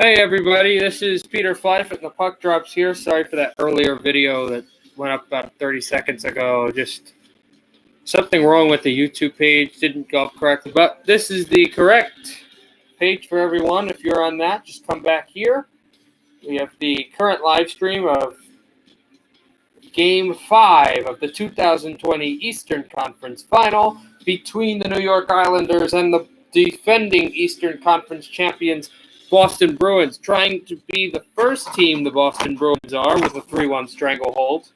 Hey everybody, this is Peter Fife at the Puck Drops here. Sorry for that earlier video that went up about 30 seconds ago. Just something wrong with the YouTube page, didn't go up correctly. But this is the correct page for everyone. If you're on that, just come back here. We have the current live stream of Game 5 of the 2020 Eastern Conference Final between the New York Islanders and the defending Eastern Conference champions, Boston Bruins, trying to be the first team the Boston Bruins are with a 3-1 stranglehold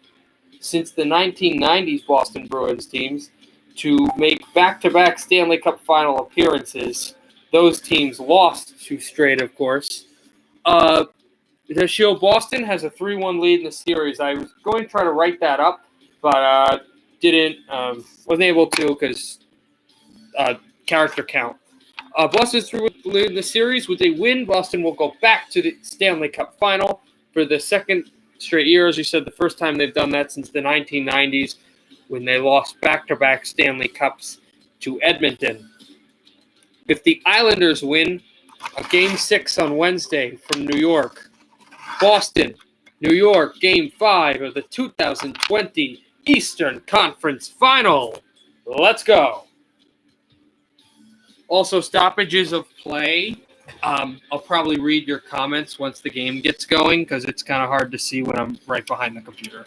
since the 1990s Boston Bruins teams to make back-to-back Stanley Cup final appearances. Those teams lost 2 straight, of course. The show Boston has a 3-1 lead in the series. I was going to try to write that up, but wasn't able to because character count. Boston's 3-1 lead in the series. With a win, Boston will go back to the Stanley Cup final for the second straight year. As you said, the first time they've done that since the 1990s when they lost back-to-back Stanley Cups to Edmonton. If the Islanders win a Game 6 on Wednesday from New York, Boston, New York, Game 5 of the 2020 Eastern Conference Final. Let's go. Also, stoppages of play. I'll probably read your comments once the game gets going because it's kind of hard to see when I'm right behind the computer.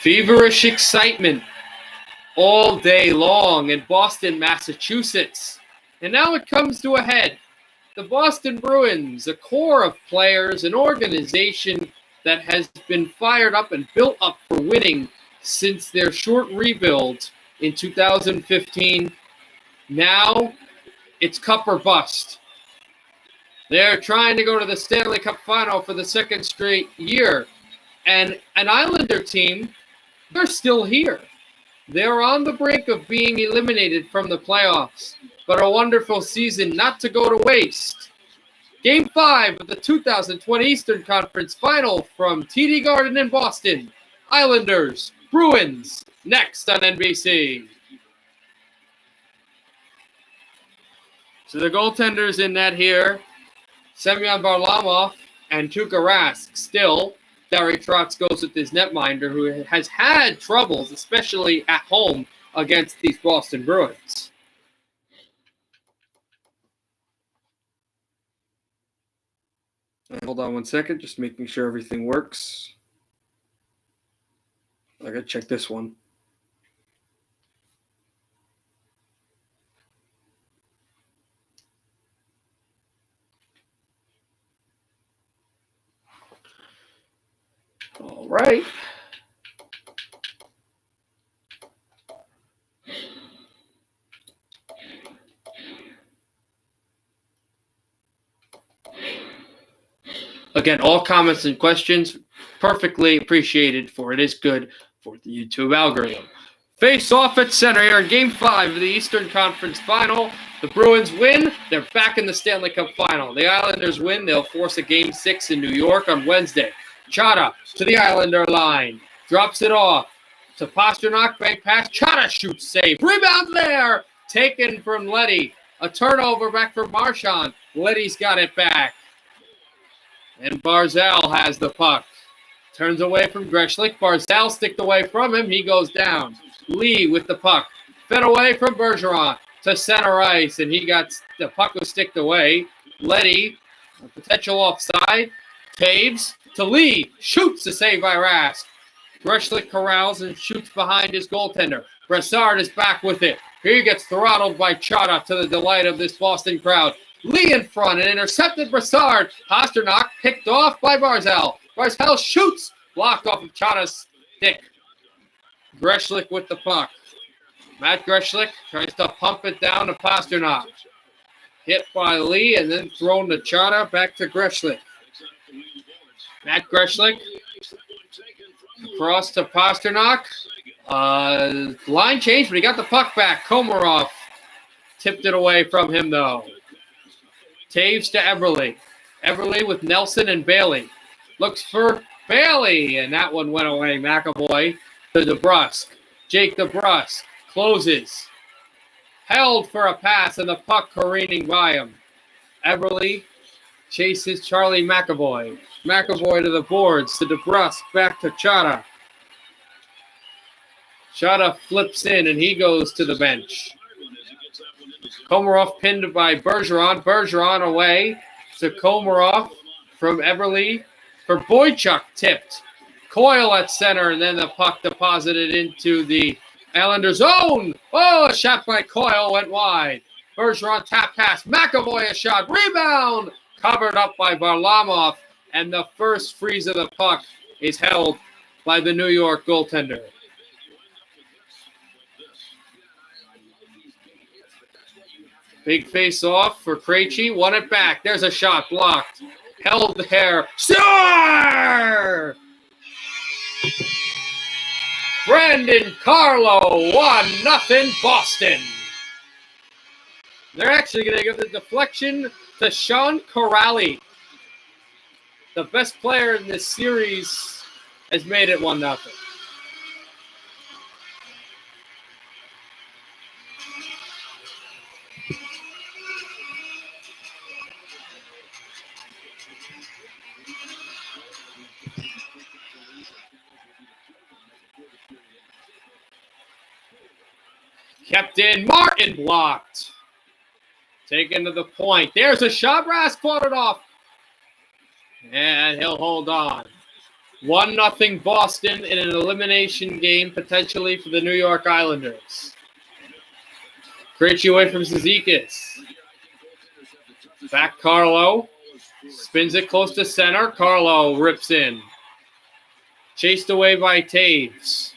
Feverish excitement all day long in Boston, Massachusetts. And now it comes to a head. The Boston Bruins, a core of players, an organization that has been fired up and built up for winning since their short rebuild in 2015. Now it's cup or bust. They're trying to go to the Stanley Cup final for the second straight year. And an Islander team, they're still here. They're on the brink of being eliminated from the playoffs, but a wonderful season not to go to waste. Game 5 of the 2020 Eastern Conference Final from TD Garden in Boston. Islanders, Bruins, next on NBC. So the goaltenders in net here, Semyon Varlamov and Tuukka Rask still. Barry Trotz goes with his netminder, who has had troubles, especially at home, against these Boston Bruins. Hold on one second, just making sure everything works. I gotta check this one. All right. Again, all comments and questions perfectly appreciated, for it is good for the YouTube algorithm. Face off at center here in Game 5 of the Eastern Conference Final. The Bruins win. They're back in the Stanley Cup Final. The Islanders win. They'll force a Game 6 in New York on Wednesday. Chara to the Islander line. Drops it off to Pastrnak. Bank pass. Chara shoots save. Rebound there. Taken from Leddy. A turnover back from Marchand. Leddy's got it back. And Barzal has the puck. Turns away from Greshlick. Barzal sticked away from him. He goes down. Lee with the puck. Fed away from Bergeron to center ice. And the puck was sticked away. Leddy, a potential offside. Taves to Lee. Shoots the save by Rask. Greshlick corrals and shoots behind his goaltender. Brassard is back with it. He gets throttled by Chara to the delight of this Boston crowd. Lee in front and intercepted Brassard. Pastrnak picked off by Barzal. Barzal shoots. Blocked off of Chara's stick. Greshlick with the puck. Matt Greshlick tries to pump it down to Pastrnak. Hit by Lee and then thrown to Chara. Back to Greshlick. Matt Greshlick. Across to Pastrnak. Line change, but he got the puck back. Komarov tipped it away from him, though. Taves to Eberle. Eberle with Nelson and Bailey. Looks for Bailey, and that one went away. McAvoy to DeBrusk. Jake DeBrusk closes. Held for a pass, and the puck careening by him. Eberle chases Charlie McAvoy. McAvoy to the boards, to DeBrusk, back to Chara. Chara flips in, and he goes to the bench. Komarov pinned by Bergeron. Bergeron away to Komarov from Eberle for Boychuk, tipped. Coyle at center, and then the puck deposited into the Islanders' zone. Oh, a shot by Coyle went wide. Bergeron tap pass. McAvoy a shot. Rebound. Covered up by Varlamov. And the first freeze of the puck is held by the New York goaltender. Big face off for Krejci. Won it back. There's a shot blocked. Held there. Score! Brandon Carlo, 1-0 Boston. They're actually going to give the deflection to Sean Corrali. The best player in this series has made it 1-0. Kept in. Martin blocked. Taken to the point. There's a shot. Rask fought it off. And he'll hold on. 1-0 Boston in an elimination game, potentially for the New York Islanders. Krejci away from Zizekas. Back Carlo. Spins it close to center. Carlo rips in. Chased away by Taves.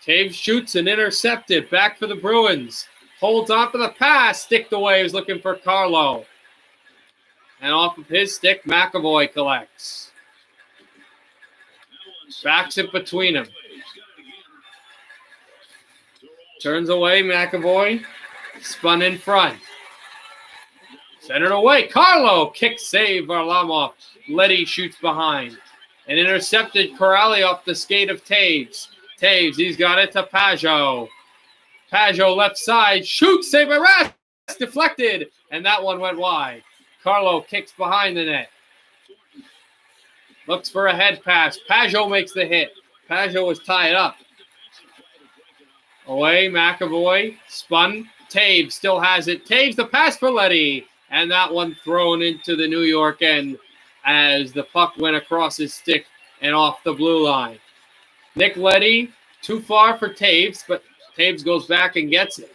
Taves shoots and intercepted. Back for the Bruins. Holds on for the pass. Sticked away. He's looking for Carlo. And off of his stick, McAvoy collects. Backs it between them. Turns away, McAvoy. Spun in front. Centered away. Carlo. Kick save, Varlamov. Leddy shoots behind. And intercepted Corrali off the skate of Taves. Taves, he's got it to Pajot. Pajot left side. Shoots, save by Rask. Deflected. And that one went wide. Carlo kicks behind the net. Looks for a head pass. Pajot makes the hit. Pajot was tied up. Away, McAvoy. Spun. Taves still has it. Taves the pass for Leddy. And that one thrown into the New York end as the puck went across his stick and off the blue line. Nick Leddy, too far for Taves, but Taves goes back and gets it.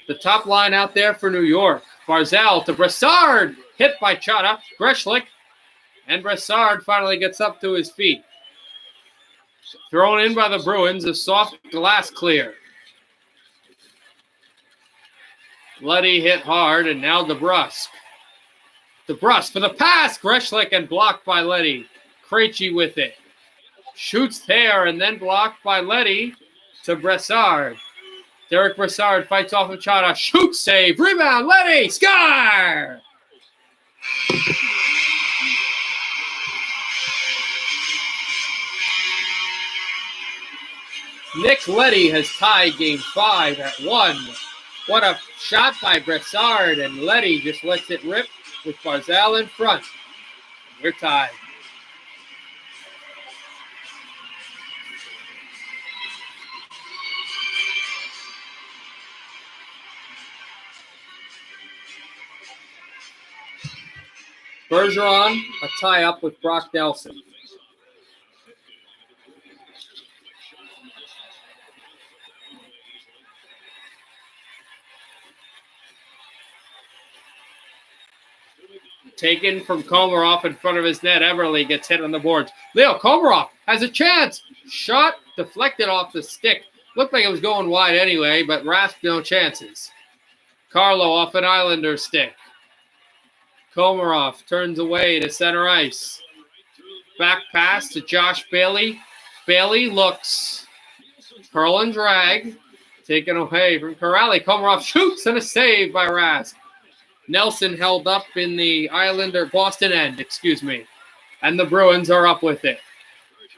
The top line out there for New York. Barzal to Brassard. Hit by Chara. Greshlick. And Brassard finally gets up to his feet. Thrown in by the Bruins. A soft glass clear. Leddy hit hard, and now DeBrusk. DeBrusk for the pass. Greshlick and blocked by Leddy. Krejci with it. Shoots there and then blocked by Leddy to Brassard. Derek Brassard fights off of Chara. Shoot save. Rebound. Leddy. Score! Nick Leddy has tied Game 5 at 1. What a shot by Brassard, and Leddy just lets it rip with Barzal in front. We're tied. Bergeron, a tie-up with Brock Nelson. Taken from Komarov in front of his net. Eberle gets hit on the boards. Leo Komarov has a chance. Shot deflected off the stick. Looked like it was going wide anyway, but Rask no chances. Carlo off an Islander stick. Komarov turns away to center ice. Back pass to Josh Bailey. Bailey looks. Curl and drag. Taken away from Corrali. Komarov shoots and a save by Rask. Nelson held up in the Boston end, and the Bruins are up with it.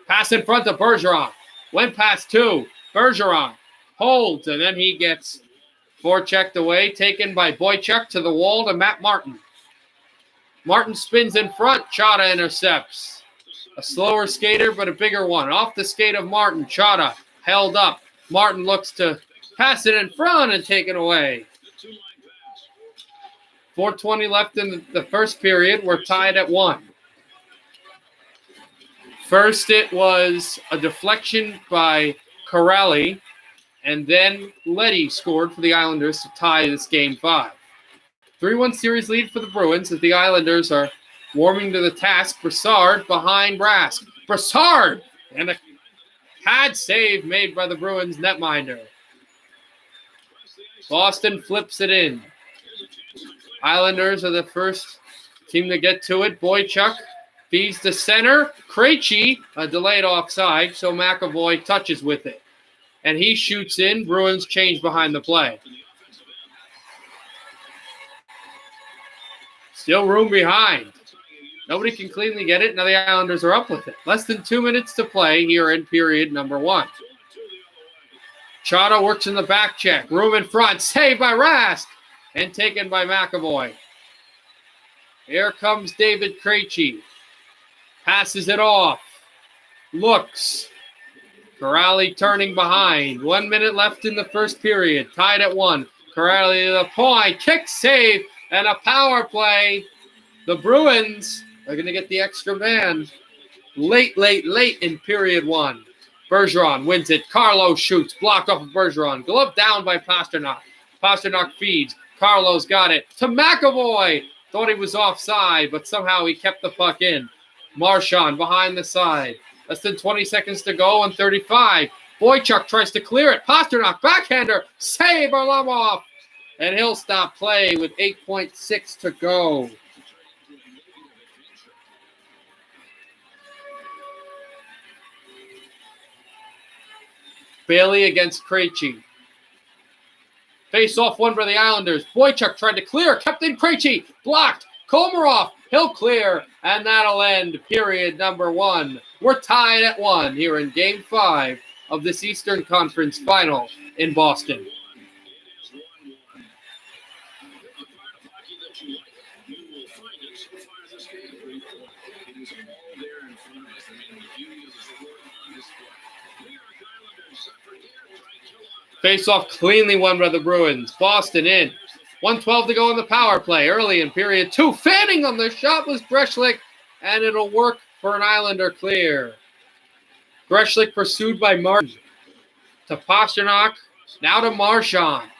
Pass in front of Bergeron. Went past 2. Bergeron holds, and then he gets forechecked away, taken by Boychuk to the wall to Matt Martin. Martin spins in front. Chara intercepts. A slower skater, but a bigger one. Off the skate of Martin. Chara held up. Martin looks to pass it in front and taken away. 4:20 left in the first period. We're tied at 1. First, it was a deflection by Corrali, and then Leddy scored for the Islanders to tie this game 5. 3-1 series lead for the Bruins as the Islanders are warming to the task. Brassard behind Rask. Brassard! And a pad save made by the Bruins netminder. Boston flips it in. Islanders are the first team to get to it. Boychuk feeds to center. Krejci, a delayed offside, so McAvoy touches with it. And he shoots in. Bruins change behind the play. Still room behind. Nobody can cleanly get it. Now the Islanders are up with it. Less than 2 minutes to play here in period number 1. Chara works in the back check. Room in front. Saved by Rask. And taken by McAvoy. Here comes David Krejci. Passes it off. Looks. Corrali turning behind. 1 minute left in the first period. Tied at 1. Corrali to the point. Kick save. And a power play. The Bruins are going to get the extra man late in period 1. Bergeron wins it. Carlo shoots. Blocked off of Bergeron. Glove down by Pasternak. Pasternak feeds. Carlo's got it to McAvoy. Thought he was offside, but somehow he kept the puck in. Marchand behind the side. Less than 20 seconds to go on 35. Boychuk tries to clear it. Pasternak, backhander. Save Varlamov. And he'll stop play with 8.6 to go. Bailey against Krejci. Face-off won by the Islanders. Boychuk tried to clear. Kept in Krejci. Blocked. Komarov. He'll clear. And that'll end period number 1. We're tied at 1 here in Game 5 of this Eastern Conference Final in Boston. Face-off cleanly won by the Bruins. Boston in. 1:12 to go in the power play. Early in period 2. Fanning on the shot was Greshlik, and it'll work for an Islander clear. Greshlik pursued by Martin. To Pasternak. Now to Marchand.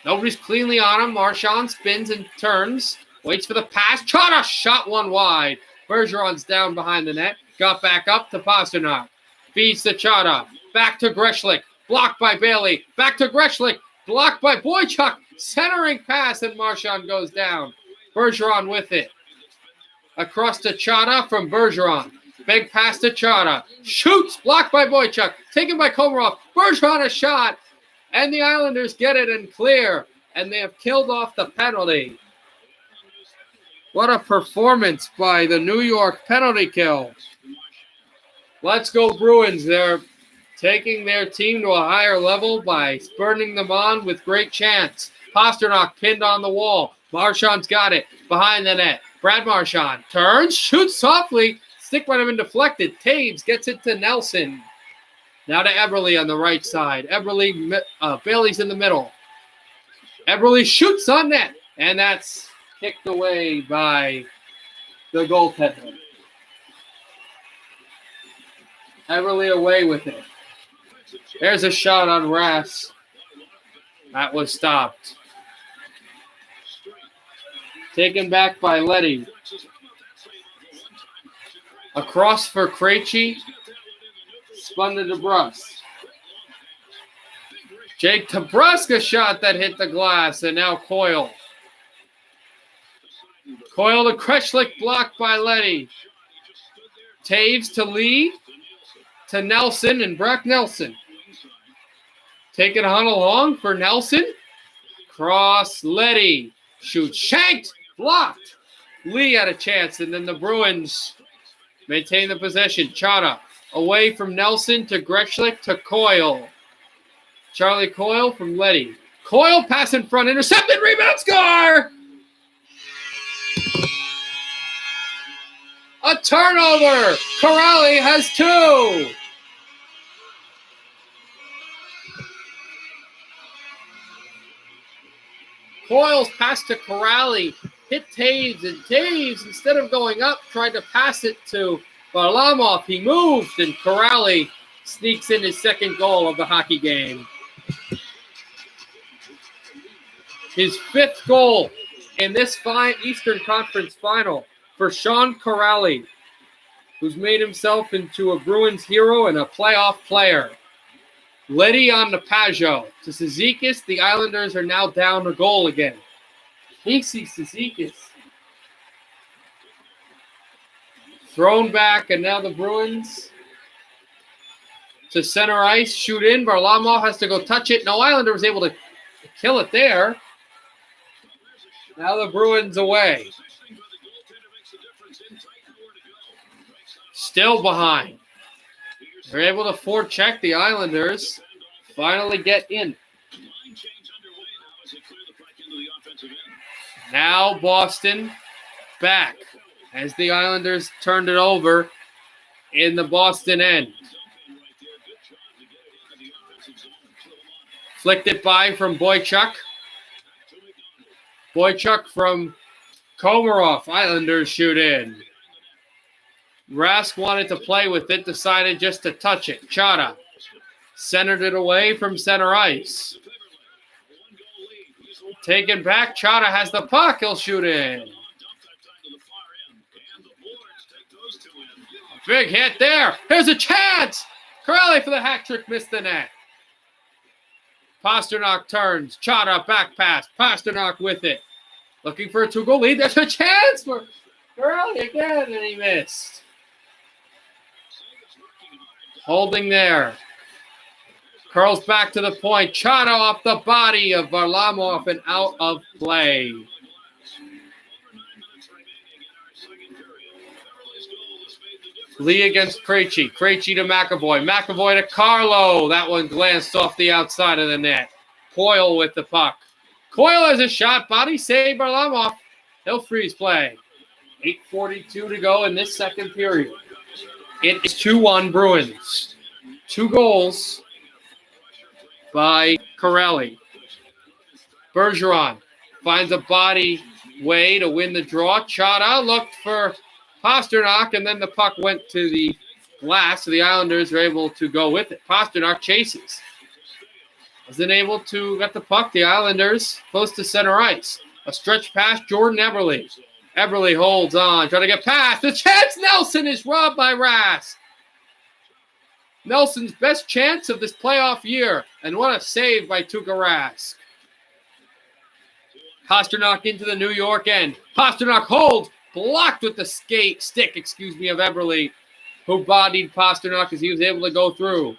Nobody's cleanly on him. Marchand spins and turns. Waits for the pass. Chara shot one wide. Bergeron's down behind the net. Got back up to Pasternak. Feeds to Chara. Back to Greshlik. Blocked by Bailey. Back to Greshlik. Blocked by Boychuk. Centering pass, and Marchand goes down. Bergeron with it. Across to Chara from Bergeron. Big pass to Chara. Shoots. Blocked by Boychuk. Taken by Komarov. Bergeron a shot. And the Islanders get it and clear. And they have killed off the penalty. What a performance by the New York penalty kill. Let's go Bruins. They're taking their team to a higher level by spurning them on with great chance. Pasternak pinned on the wall. Marchand's got it behind the net. Brad Marchand turns, shoots softly. Stick might have been deflected. Taves gets it to Nelson. Now to Eberle on the right side. Bailey's in the middle. Eberle shoots on net. And that's kicked away by the goaltender. Eberle away with it. There's a shot on Rask. That was stopped. Taken back by Leddy. Across for Krejci. Spun to DeBrusk. Jake DeBrusk, a shot that hit the glass, and now Coyle. Coyle to Greshlik, blocked by Leddy. Taves to Lee. To Nelson and Brock Nelson. Taking Hunnell long for Nelson. Cross, Leddy. Shoots, shanked, blocked. Lee had a chance, and then the Bruins Maintain the possession. Chara away from Nelson to Grechlik to Coyle. Charlie Coyle from Letty. Coyle pass in front. Intercepted. Rebound. Score! A turnover. Corrali has 2. Coyle's pass to Corrali hit Taves, and Taves, instead of going up, tried to pass it to Varlamov. He moved, and Corrali sneaks in his second goal of the hockey game. His 5th goal in this Eastern Conference final for Sean Corrali, who's made himself into a Bruins hero and a playoff player. Letty on the Pajot to Cizikas. The Islanders are now down a goal again. Casey Cizikas. Thrown back, and now the Bruins to center ice. Shoot in. Varlamov has to go touch it. No Islander was able to kill it there. Now the Bruins away. Still behind. They're able to forecheck. The Islanders finally get in. Now Boston back as the Islanders turned it over in the Boston end. Flicked it by from Boychuk. Boychuk from Komarov. Islanders shoot in. Rask wanted to play with it, decided just to touch it. Chara centered it away from center ice. Taken back, Chara has the puck, he'll shoot in. Big hit there. Here's a chance. Corrali for the hat trick, missed the net. Pasternak turns. Chara back pass. Pasternak with it. Looking for a 2-goal lead. There's a chance for Corrali again, and he missed. Holding there. Curls back to the point. Chara off the body of Varlamov and out of play. Lee against Krejci. Krejci to McAvoy. McAvoy to Carlo. That one glanced off the outside of the net. Coyle with the puck. Coyle has a shot. Body save. Varlamov. He'll freeze play. 8:42 to go in this second period. It is 2-1 Bruins. 2 goals by Corrali. Bergeron finds a body way to win the draw. Chara looked for Pasternak, and then the puck went to the glass, so the Islanders are able to go with it. Pasternak chases. Wasn't able to get the puck. The Islanders close to center ice. A stretch pass, Jordan Eberle. Eberle holds on, trying to get past. The chance, Nelson is robbed by Rask. Nelson's best chance of this playoff year. And what a save by Tuukka Rask. Pasternak into the New York end. Pasternak holds, blocked with the stick of Eberle, who bodied Pasternak as he was able to go through.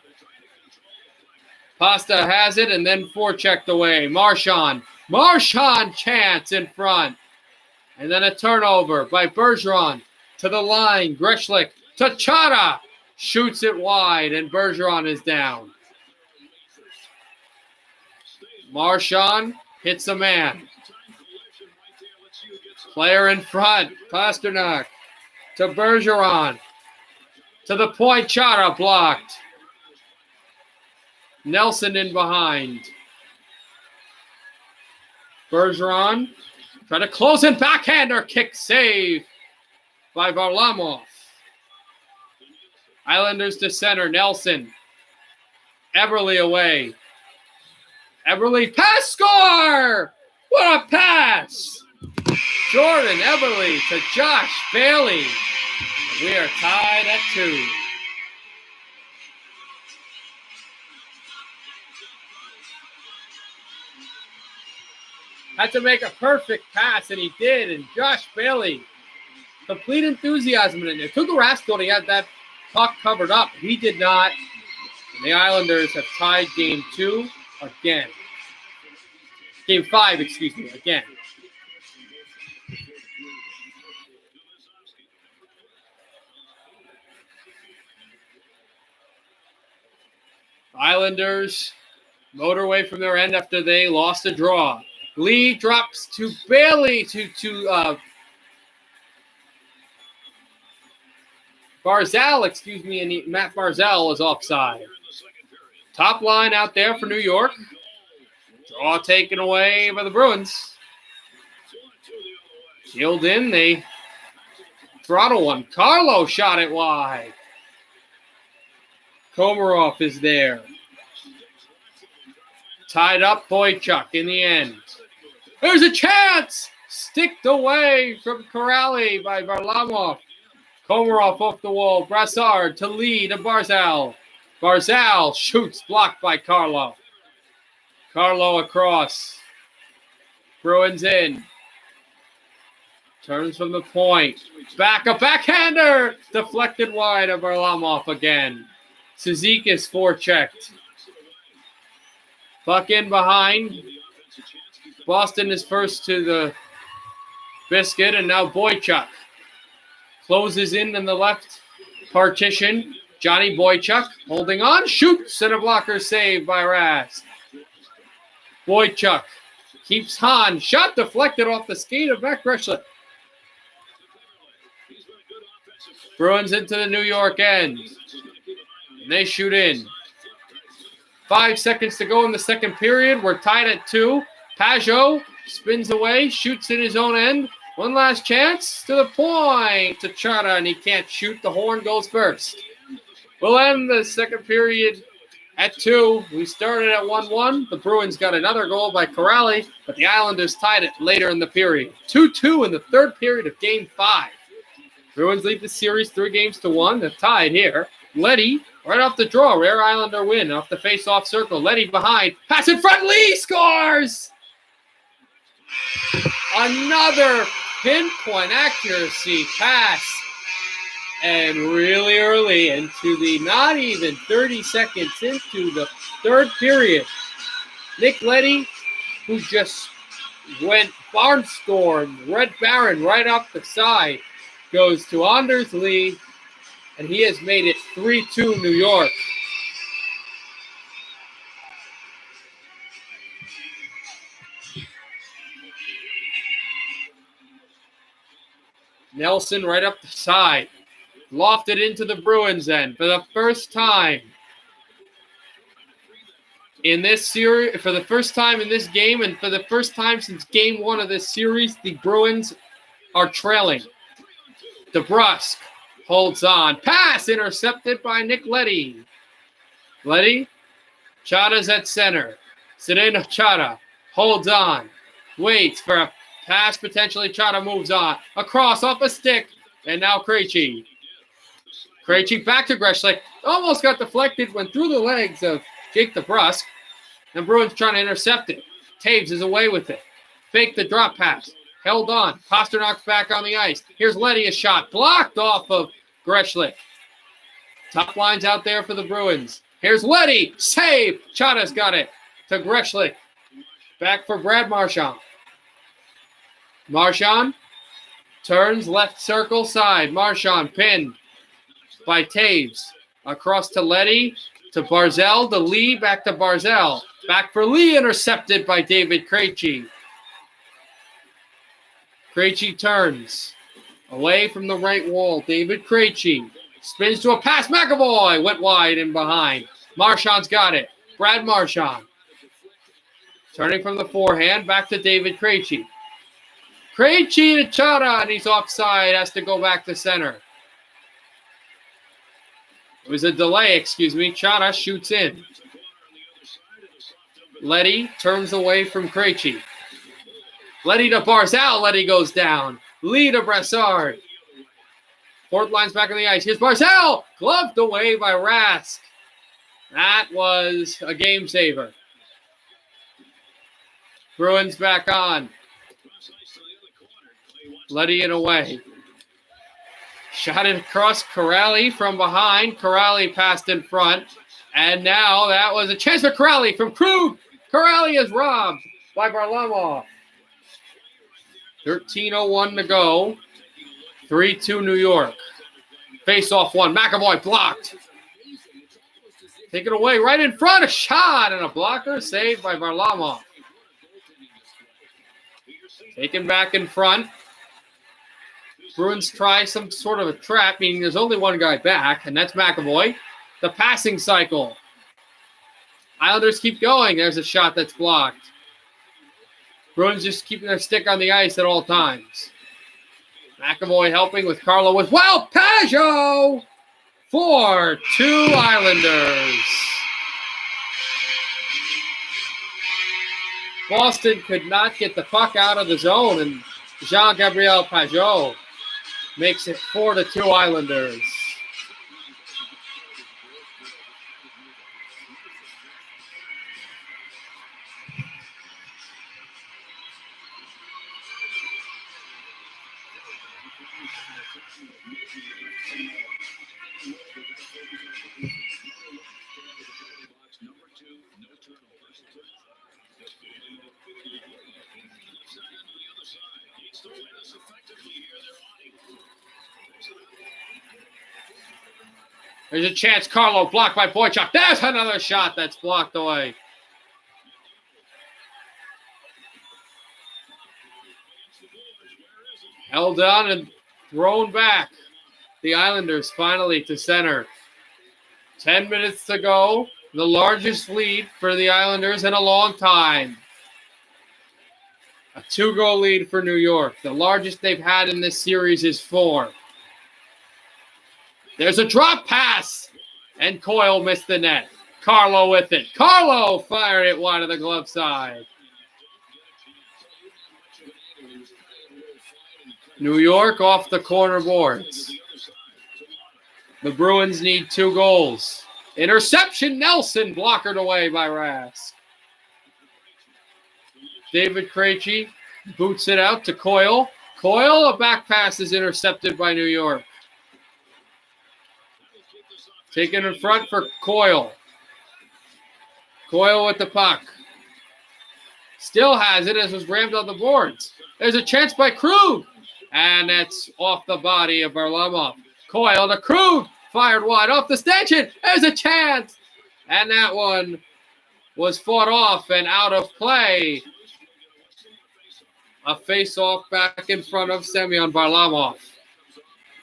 Pasta has it and then forechecked away. Marchand chance in front. And then a turnover by Bergeron to the line. Grechlik to Chara. Shoots it wide, and Bergeron is down. Marchand hits a man. Player in front. Pasternak to Bergeron. To the point. Chara blocked. Nelson in behind. Bergeron try to close in, backhander, kick save by Varlamov. Islanders to center, Nelson. Eberle away. Eberle, pass, score! What a pass! Jordan Eberle to Josh Bailey. We are tied at 2. Had to make a perfect pass, and he did. And Josh Bailey, complete enthusiasm in there. Tuukka Rask thought he had that puck covered up. He did not. And the Islanders have tied game 2 again. Game 5, again. Islanders motorway from their end after they lost a draw. Lee drops to Bailey to Barzal, and Matt Barzal is offside. Top line out there for New York. Draw taken away by the Bruins. Sealed in, they throttle one. Carlo shot it wide. Komarov is there. Tied up Boychuk in the end. There's a chance! Sticked away from Corrali by Varlamov. Komarov off the wall. Brassard to Lee to Barzal. Barzal shoots, blocked by Carlo. Carlo across. Bruins in. Turns from the point. Back, a backhander! Deflected wide of Varlamov again. Cizikas forechecked. Puck in behind. Boston is first to the biscuit, and now Boychuk closes in the left partition. Johnny Boychuk holding on, shoots, and a blocker save by Rask. Boychuk keeps Hahn, shot deflected off the skate of Matt Greshlick. Bruins into the New York end. And they shoot in. 5 seconds to go in the second period. We're tied at 2. Pajot spins away, shoots in his own end. One last chance to the point to Chara, and he can't shoot. The horn goes first. We'll end the second period at 2. We started at 1-1. The Bruins got another goal by Corrali, but the Islanders tied it later in the period. 2-2 in the third period of Game 5. Bruins lead the series 3-1. They're tied here. Leddy, right off the draw, rare Islander win off the face-off circle. Leddy behind, pass in front, Lee scores! Another pinpoint accuracy pass. And really early into the not even 30 seconds into the third period, Nick Leddy, who just went barnstorm, Red Baron right up the side, goes to Anders Lee, and he has made it 3-2 New York. Nelson right up the side. Lofted into the Bruins end for the first time in this series, for the first time in this game, and for the first time since Game 1 of this series, the Bruins are trailing. DeBrusk holds on. Pass intercepted by Nick Leddy. Leddy, Chara's at center. Zdeno Chara holds on. Waits for a pass, potentially Chara moves on. Across off a stick, and now Krejci. Krejci back to Greshlick. Almost got deflected, went through the legs of Jake DeBrusk. And Bruins trying to intercept it. Taves is away with it. Fake the drop pass. Held on. Pasternak's back on the ice. Here's Leddy, a shot. Blocked off of Greshlick. Top line's out there for the Bruins. Here's Leddy. Save. Chara's got it to Greshlick. Back for Brad Marchand. Marchand turns left circle side. Marchand pinned by Taves. Across to Leddy, to Barzal, to Lee, back to Barzal. Back for Lee, intercepted by David Krejci. Krejci turns away from the right wall. David Krejci spins to a pass. McAvoy went wide and behind. Marchand's got it. Brad Marchand. Turning from the forehand, back to David Krejci. Krejci to Chara, and he's offside. Has to go back to center. It was a delay, Chara shoots in. Leddy turns away from Krejci. Leddy to Barzal. Leddy goes down. Lee to Brassard. Fourth line's back on the ice. Here's Barzal. Gloved away by Rask. That was a game saver. Bruins back on. Leddy it away. Shot it across Corrali from behind. Corrali passed in front. And now that was a chance for Corrali from Krug. Corrali is robbed by Varlamov. 13:01 to go. 3-2 New York. Face off one. McAvoy blocked. Take it away right in front. A shot and a blocker saved by Varlamov. Taken back in front. Bruins try some sort of a trap, meaning there's only one guy back, and that's McAvoy. The passing cycle. Islanders keep going. There's a shot that's blocked. Bruins just keeping their stick on the ice at all times. McAvoy helping with Carlo as well. Pajot! 4-2 Islanders. Boston could not get the puck out of the zone, and Jean-Gabriel Pajot makes it 4-2 Islanders. There's a chance. Carlo blocked by Boychuk. There's another shot that's blocked away. Held on and thrown back. The Islanders finally to center. 10 minutes to go. The largest lead for the Islanders in a long time. A 2-goal lead for New York. The largest they've had in this series is 4. There's a drop pass, and Coyle missed the net. Carlo with it. Carlo fired it wide of the glove side. New York off the corner boards. The Bruins need 2 goals. Interception, Nelson blockered away by Rask. David Krejci boots it out to Coyle. Coyle, a back pass is intercepted by New York. Taken in front for Coyle. Coyle with the puck. Still has it as was rammed on the boards. There's a chance by Krug. And that's off the body of Varlamov. Coyle to Krug. Fired wide off the stanchion. There's a chance. And that one was fought off and out of play. A face-off back in front of Semyon Varlamov.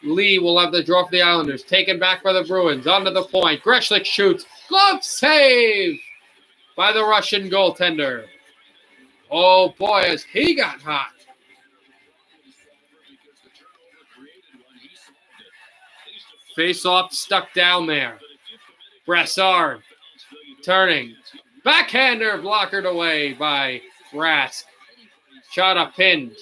Lee will have the draw for the Islanders. Taken back by the Bruins. Onto the point. Greshlik shoots. Glove save by the Russian goaltender. Oh, boy, as he got hot. Face-off stuck down there. Brassard turning. Backhander blockered away by Rask. Chara pinned.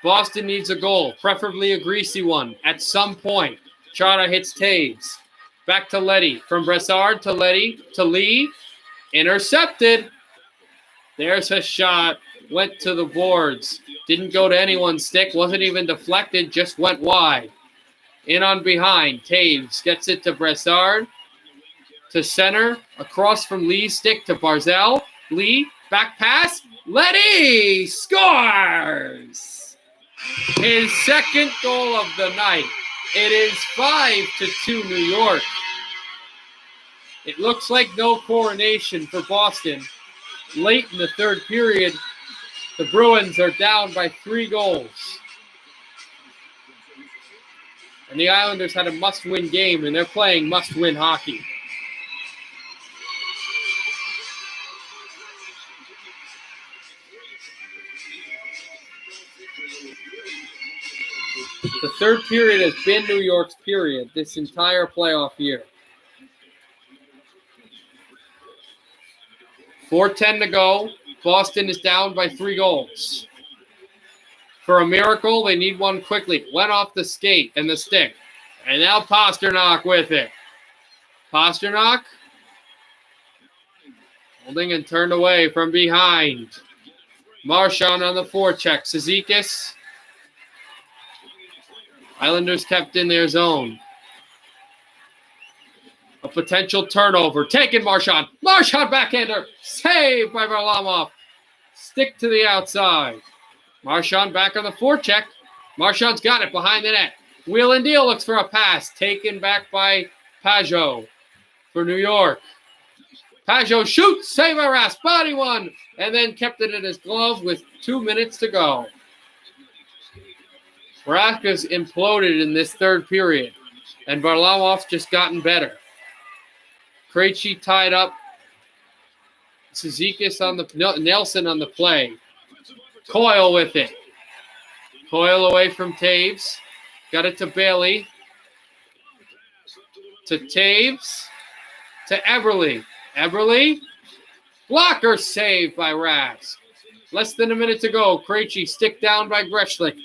Boston needs a goal, preferably a greasy one, at some point. Chara hits Taves. Back to Leddy. From Brassard to Leddy to Lee. Intercepted. There's a shot. Went to the boards. Didn't go to anyone's stick. Wasn't even deflected. Just went wide. In on behind. Taves gets it to Brassard. To center. Across from Lee's stick to Barzal. Lee. Back pass. Leddy scores! His second goal of the night. It is 5-2 New York. It looks like no coronation for Boston. Late in the third period, the Bruins are down by 3 goals. And the Islanders had a must-win game, and they're playing must-win hockey. The third period has been New York's period this entire playoff year. 4:10 to go. Boston is down by 3 goals. For a miracle, they need one quickly. Went off the skate and the stick. And now Pasternak with it. Pasternak holding and turned away from behind. Marchand on the forecheck. Cizikas. Islanders kept in their zone. A potential turnover. Taken Marchand. Marchand backhander. Saved by Varlamov. Stick to the outside. Marchand back on the forecheck. Marchand's got it behind the net. Wheel and deal looks for a pass. Taken back by Pajot for New York. Pajot shoots. Save by Rask. Body one. And then kept it in his glove with 2 minutes to go. Rask has imploded in this third period. And Varlamov's just gotten better. Krejci tied up. Cizikas on the Nelson on the play. Coyle with it. Coyle away from Taves. Got it to Bailey. To Taves. To Eberle. Eberle. Blocker save by Rask. Less than a minute to go. Krejci stick down by Grechlik.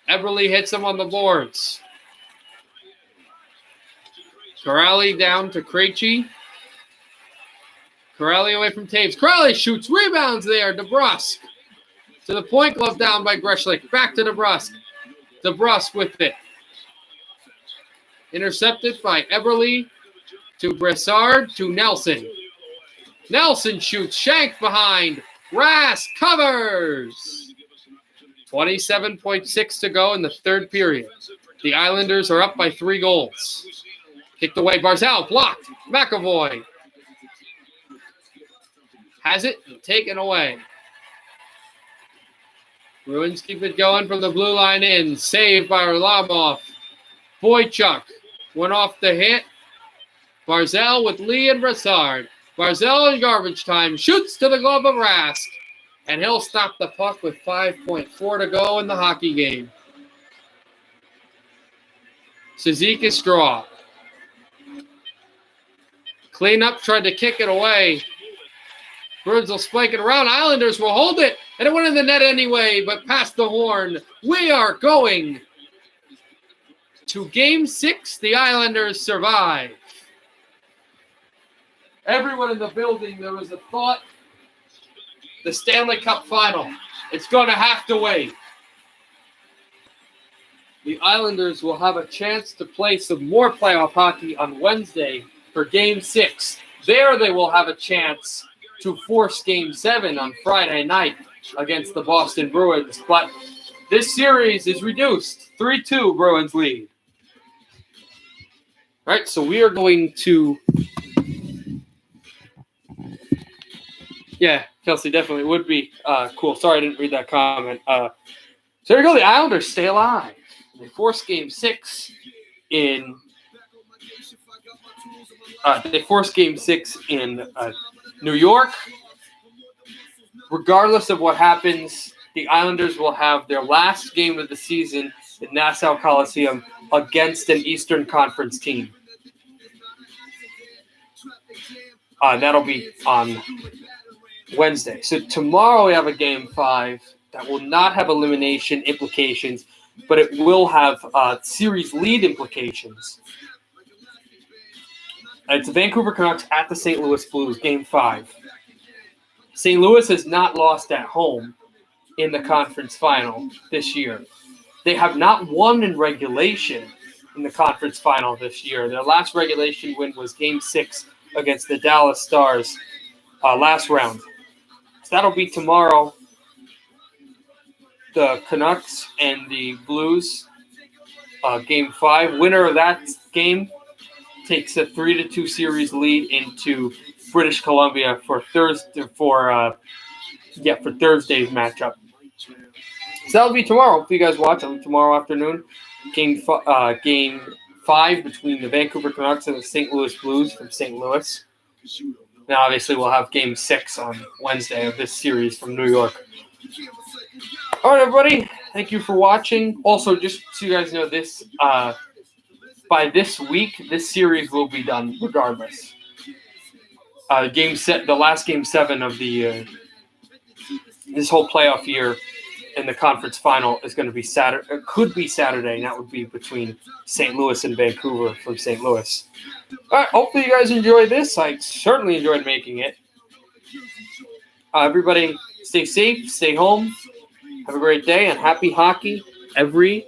Eberle hits him on the boards. Corrali down to Krejci. Corrali away from Taves. Corrali shoots. Rebounds there. DeBrusk. To the point, glove down by Grechlik. Back to DeBrusk. DeBrusk with it. Intercepted by Eberle. To Brassard. To Nelson. Nelson shoots. Shank behind. Rask covers. 27.6 to go in the third period. The Islanders are up by 3 goals. Kicked away. Barzal blocked. McAvoy has it taken away. Bruins keep it going from the blue line in. Saved by Varlamov. Boychuk went off the hit. Barzal with Lee and Brassard. Barzal in garbage time. Shoots to the glove of Rask. And he'll stop the puck with 5.4 to go in the hockey game. Cizikas draw. Cleanup tried to kick it away. Bruins will spike it around. Islanders will hold it. And it went in the net anyway, but past the horn. We are going to Game 6. The Islanders survive. Everyone in the building, there was a thought. The Stanley Cup final. It's going to have to wait. The Islanders will have a chance to play some more playoff hockey on Wednesday for Game 6. There they will have a chance to force Game 7 on Friday night against the Boston Bruins. But this series is reduced. 3-2 Bruins lead. All right, so we are going to... Yeah, Kelsey, definitely would be cool. Sorry I didn't read that comment. So there you go. The Islanders stay alive. They force Game 6 in... New York. Regardless of what happens, the Islanders will have their last game of the season in Nassau Coliseum against an Eastern Conference team. That'll be on Wednesday. So tomorrow we have a Game 5 that will not have elimination implications, but it will have series lead implications. It's the Vancouver Canucks at the St. Louis Blues, Game 5. St. Louis has not lost at home in the conference final this year. They have not won in regulation in the conference final this year. Their last regulation win was Game 6 against the Dallas Stars last round. So that'll be tomorrow. The Canucks and the Blues, Game 5. Winner of that game takes a 3-2 series lead into British Columbia for Thursday's matchup. So that'll be tomorrow. Hope you guys watch. It'll be tomorrow afternoon. Game 5 between the Vancouver Canucks and the St. Louis Blues from St. Louis. Now, obviously, we'll have Game 6 on Wednesday of this series from New York. All right, everybody. Thank you for watching. Also, just so you guys know, this by this week, this series will be done regardless. The last Game 7 of the this whole playoff year in the conference final is going to be Saturday. It could be Saturday, and that would be between St. Louis and Vancouver from St. Louis. All right, hopefully you guys enjoyed this. I certainly enjoyed making it. Everybody, stay safe, stay home. Have a great day, and happy hockey, everybody.